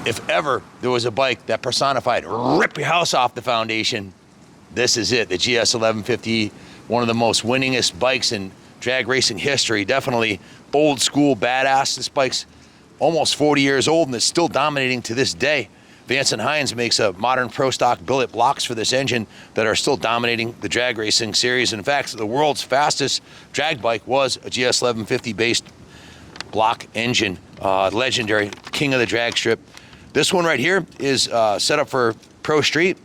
If ever there was a bike that personified rip your house off the foundation, this is it, the GS1150E, one of the most winningest bikes in drag racing history. Definitely old school badass. This bike's almost 40 years old and it's still dominating to this day. Vance & Hines makes a modern pro stock billet blocks for this engine that are still dominating the drag racing series. In fact, the world's fastest drag bike was a GS1150 based block engine, legendary, king of the drag strip. This one right here is set up for pro street.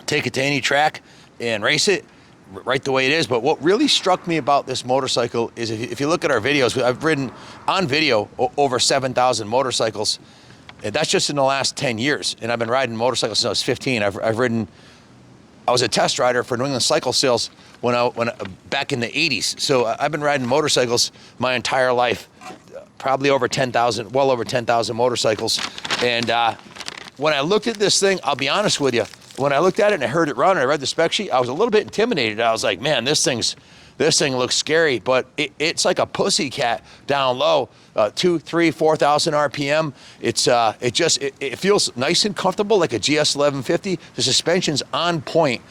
Take it to any track and race it right the way it is. But what really struck me about this motorcycle is if you look at our videos, I've ridden on video over 7,000 motorcycles. And that's just in the last 10 years. And I've been riding motorcycles since I was 15. I've ridden, I was a test rider for New England Cycle Sales back in the 80s. So I've been riding motorcycles my entire life, probably over 10,000, well over 10,000 motorcycles. And when I looked at this thing, I'll be honest with you, when I looked at it and I heard it run and I read the spec sheet, I was a little bit intimidated. I was like, man, this thing looks scary, but it's like a pussycat down low, 2,000, 3,000, 4,000 RPM. It feels nice and comfortable like a GS1150. The suspension's on point.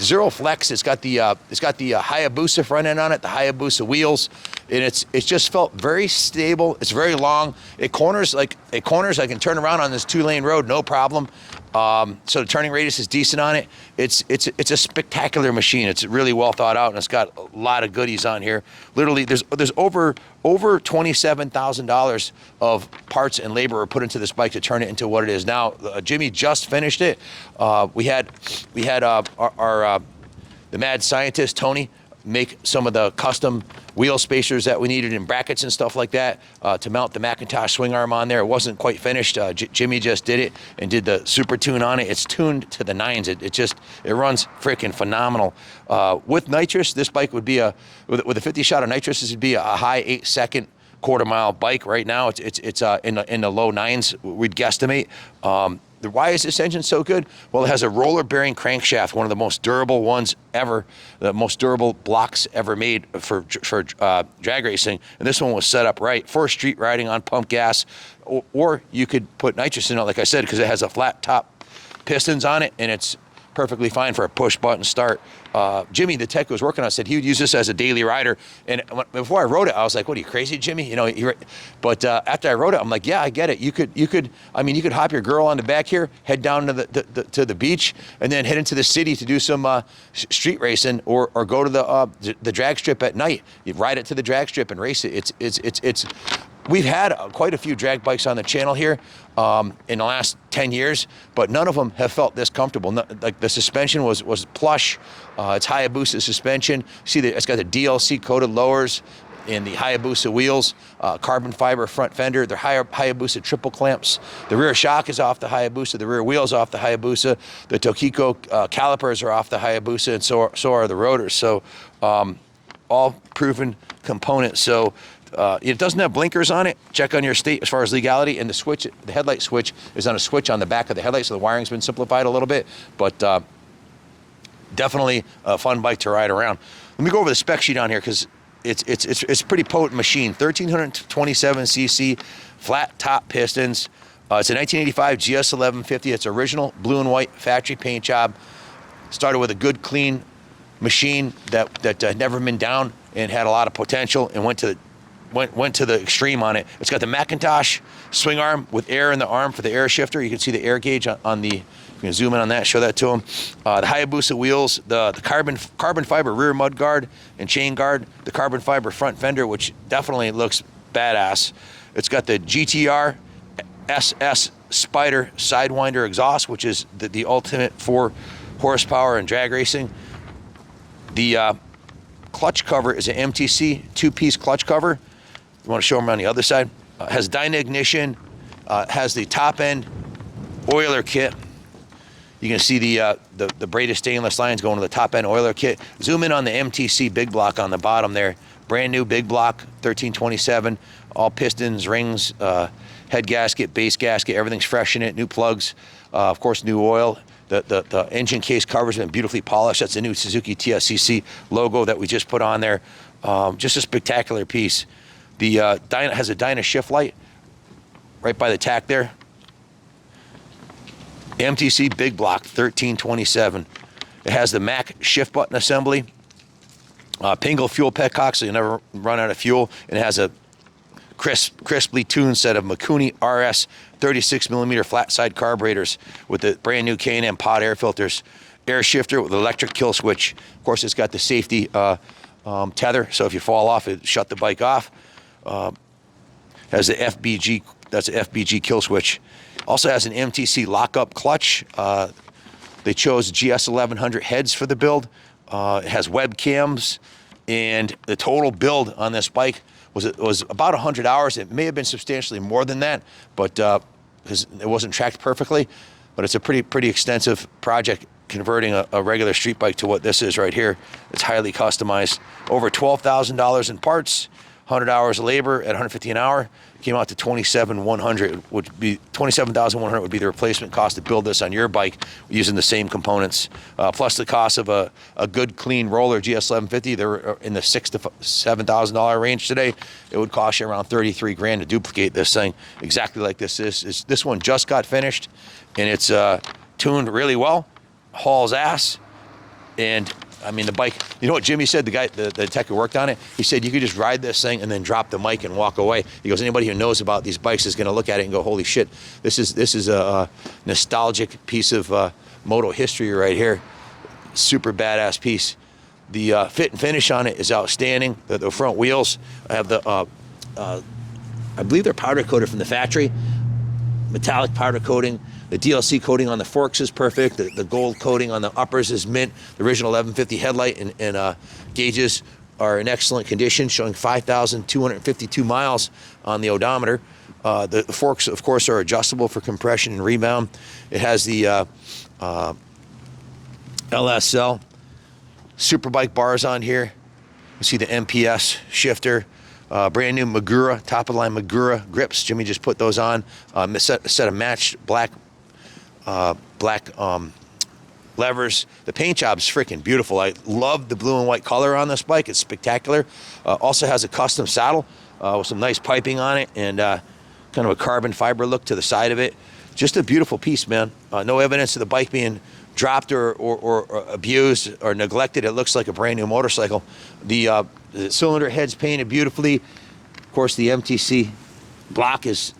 Zero flex. It's got the Hayabusa front end on it, the Hayabusa wheels, and it's just felt very stable. It's very long. It corners. I can turn around on this 2-lane road, no problem. So the turning radius is decent on it. It's a spectacular machine. It's really well thought out, and it's got a lot of goodies on here. Literally, there's over $27,000 of parts and labor were put into this bike to turn it into what it is now. Jimmy just finished it. We had the mad scientist Tony make some of the custom wheel spacers that we needed in brackets and stuff like that to mount the Macintosh swing arm on there. It wasn't quite finished. Jimmy just did it and did the super tune on it. It's tuned to the nines. It runs freaking phenomenal. With nitrous, this bike would be with a 50 shot of nitrous, this would be a high 8-second quarter-mile bike. Right now, it's in the low nines, we'd guesstimate. Why is this engine so good? Well, it has a roller bearing crankshaft, one of the most durable ones ever, the most durable blocks ever made for drag racing. And this one was set up right for street riding on pump gas, or you could put nitrous in it, like I said, because it has a flat top pistons on it, and it's perfectly fine for a push button start. Jimmy, the tech who was working on it, said he would use this as a daily rider. And before I wrote it, I was like, what, are you crazy, Jimmy? You know, but after I wrote it, I'm like, yeah, I get it. You could hop your girl on the back here, head down to the beach, and then head into the city to do some street racing, or go to the drag strip at night. You ride it to the drag strip and race it. It's we've had quite a few drag bikes on the channel here in the last 10 years, but none of them have felt this comfortable. Like the suspension was plush. It's Hayabusa suspension. See, it's got the DLC coated lowers and the Hayabusa wheels, carbon fiber front fender. They're Hayabusa triple clamps. The rear shock is off the Hayabusa. The rear wheels off the Hayabusa. The Tokiko calipers are off the Hayabusa, and so are the rotors. So all proven components. So it doesn't have blinkers on it. Check on your state as far as legality. And the headlight switch is on a switch on the back of the headlight, so the wiring's been simplified a little bit. But definitely a fun bike to ride around. Let me go over the spec sheet on here, because it's a pretty potent machine. 1327 cc, flat top pistons. It's a 1985 GS1150. It's original blue and white factory paint job. Started with a good, clean machine that had never been down and had a lot of potential, and went to the extreme on it. It's got the Macintosh swing arm with air in the arm for the air shifter. You can see the air gauge on the. You can zoom in on that, show that to them. The Hayabusa wheels, the carbon fiber rear mud guard and chain guard, the carbon fiber front fender, which definitely looks badass. It's got the GTR SS Spider Sidewinder exhaust, which is the ultimate for horsepower and drag racing. The clutch cover is an MTC two-piece clutch cover. You want to show them on the other side. Has Dyna ignition, has the top end oiler kit. You can see the braided stainless lines going to the top end oiler kit. Zoom in on the MTC big block on the bottom there. Brand new big block, 1327. All pistons, rings, head gasket, base gasket, everything's fresh in it. New plugs, of course, new oil. The engine case cover's been beautifully polished. That's the new Suzuki TSCC logo that we just put on there. Just a spectacular piece. The Dyna has a Dyna shift light right by the tack there. MTC big block, 1327. It has the Mac shift button assembly. Pingle fuel petcock, so you never run out of fuel. And it has a crisply tuned set of Mikuni RS 36mm flat side carburetors with the brand new K&M pod air filters. Air shifter with electric kill switch. Of course, it's got the safety tether, so if you fall off, it shut the bike off. Has the FBG, that's an FBG kill switch. Also has an MTC lockup clutch. They chose GS1100 heads for the build. It has webcams, and the total build on this bike was about 100 hours. It may have been substantially more than that, but because it wasn't tracked perfectly. But it's a pretty extensive project, converting a regular street bike to what this is right here. It's highly customized. Over $12,000 in parts, 100 hours of labor at $150 an hour. Came out to $27,100, would be $27,100 would be the replacement cost to build this on your bike using the same components, plus the cost of a good clean roller GS1150. They're in the $6,000 to $7,000 range today. It would cost you around 33 grand to duplicate this thing exactly like this is. This one just got finished, and it's tuned really well, hauls ass, and I mean, the bike, you know what Jimmy said, the guy, the tech who worked on it? He said you could just ride this thing and then drop the mic and walk away. He goes, anybody who knows about these bikes is going to look at it and go, holy shit, this is a nostalgic piece of moto history right here. Super badass piece. The fit and finish on it is outstanding. The front wheels have the, I believe they're powder coated from the factory, metallic powder coating. The DLC coating on the forks is perfect. The gold coating on the uppers is mint. The original 1150 headlight and gauges are in excellent condition, showing 5,252 miles on the odometer. The forks, of course, are adjustable for compression and rebound. It has the LSL Superbike bars on here. You see the MPS shifter. Brand new Magura, top of the line Magura grips. Jimmy just put those on. A set of matched black levers. The paint job's freaking beautiful. I love the blue and white color on this bike. It's spectacular. Also has a custom saddle with some nice piping on it, and kind of a carbon fiber look to the side of it. Just a beautiful piece, man. No evidence of the bike being dropped or abused or neglected, it looks like a brand new motorcycle. The cylinder head's painted beautifully. Of course, the MTC block is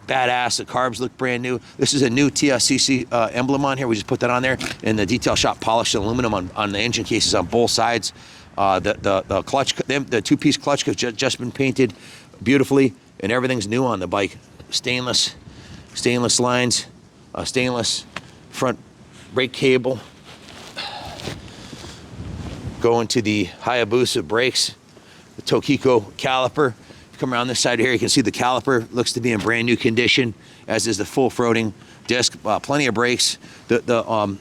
badass. The carbs look brand new. This is a new TSCC emblem on here. We just put that on there, and the detail shop polished aluminum on the engine cases on both sides. The clutch, the two-piece clutch has just been painted beautifully, and everything's new on the bike. Stainless lines, stainless front brake cable. Going to the Hayabusa brakes, the Tokiko caliper. Come around this side here, you can see the caliper looks to be in brand new condition, as is the full throating disc. Plenty of brakes. The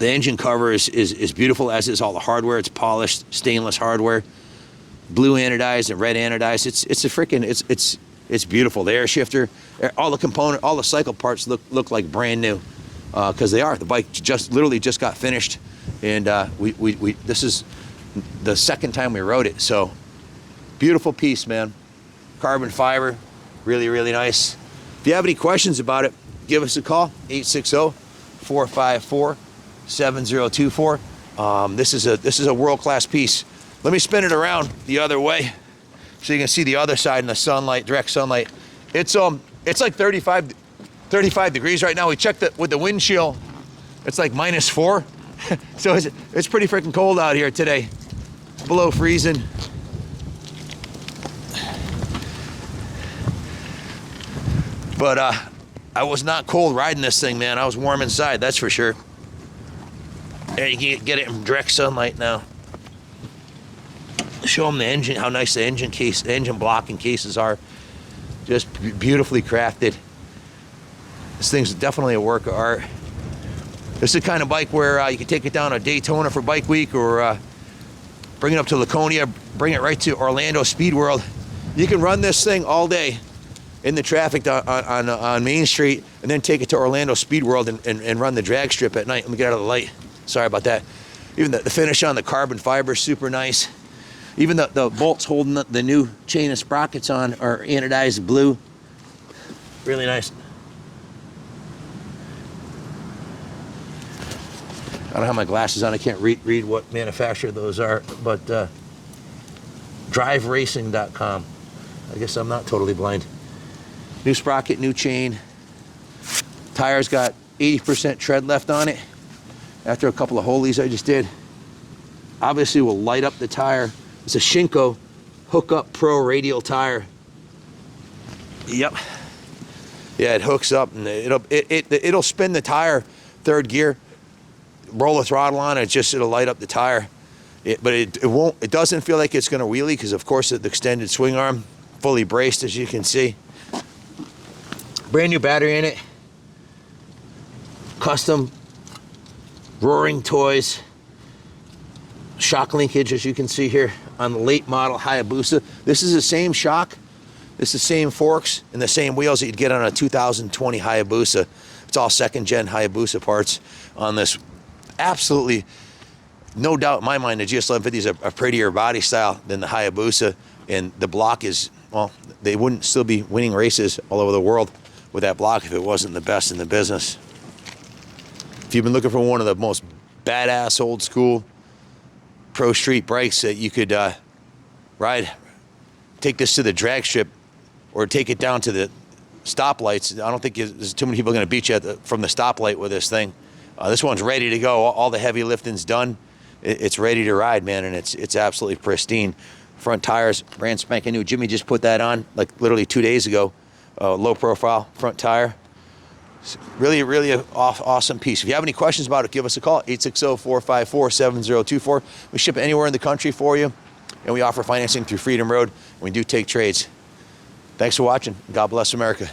engine cover is beautiful, as is all the hardware. It's polished stainless hardware, blue anodized and red anodized. It's beautiful. The air shifter, all the cycle parts look like brand new, because they are. The bike literally just got finished, and this is the second time we rode it. So beautiful piece, man. Carbon fiber, really, really nice. If you have any questions about it, give us a call, 860-454-7024. This is a world-class piece. Let me spin it around the other way so you can see the other side in the sunlight, direct sunlight. It's like 35 degrees right now. We checked it with the wind chill. It's like -4. So it's pretty freaking cold out here today. Below freezing. But I was not cold riding this thing, man. I was warm inside, that's for sure. There, you can get it in direct sunlight now. Show them the engine, how nice the engine case, the engine block and cases are. Just beautifully crafted. This thing's definitely a work of art. This is the kind of bike where you can take it down to Daytona for Bike Week, or bring it up to Laconia, bring it right to Orlando Speed World. You can run this thing all day in the traffic on Main Street, and then take it to Orlando Speed World and run the drag strip at night. Let me get out of the light. Sorry about that. Even the finish on the carbon fiber is super nice. Even the bolts holding the new chain of sprockets on are anodized blue. Really nice. I don't have my glasses on. I can't read what manufacturer those are, but driveracing.com. I guess I'm not totally blind. New sprocket, new chain. Tire's got 80% tread left on it after a couple of holies I just did. Obviously will light up the tire. It's a Shinko Hookup Pro radial tire. Yep. Yeah, it hooks up and it'll spin the tire third gear. Roll the throttle on it, it'll light up the tire. But it doesn't feel like it's gonna wheelie, because of course the extended swing arm, fully braced, as you can see. Brand new battery in it. Custom roaring toys. Shock linkage, as you can see here on the late model Hayabusa. This is the same shock. This is the same forks and the same wheels that you'd get on a 2020 Hayabusa. It's all second gen Hayabusa parts on this. Absolutely, no doubt in my mind, the GS1150 is a prettier body style than the Hayabusa, and the block is, well, they wouldn't still be winning races all over the world with that block if it wasn't the best in the business. If you've been looking for one of the most badass old school pro street bikes that you could ride, take this to the drag strip or take it down to the stoplights. I don't think there's too many people going to beat you from the stoplight with this thing. This one's ready to go. All the heavy lifting's done. It's ready to ride, man, and it's absolutely pristine. Front tires, brand spanking new. Jimmy just put that on like literally 2 days ago. Low profile front tire. Really, really an awesome piece. If you have any questions about it, give us a call, 860-454-7024. We ship anywhere in the country for you, and we offer financing through Freedom Road, and we do take trades. Thanks for watching. God bless America.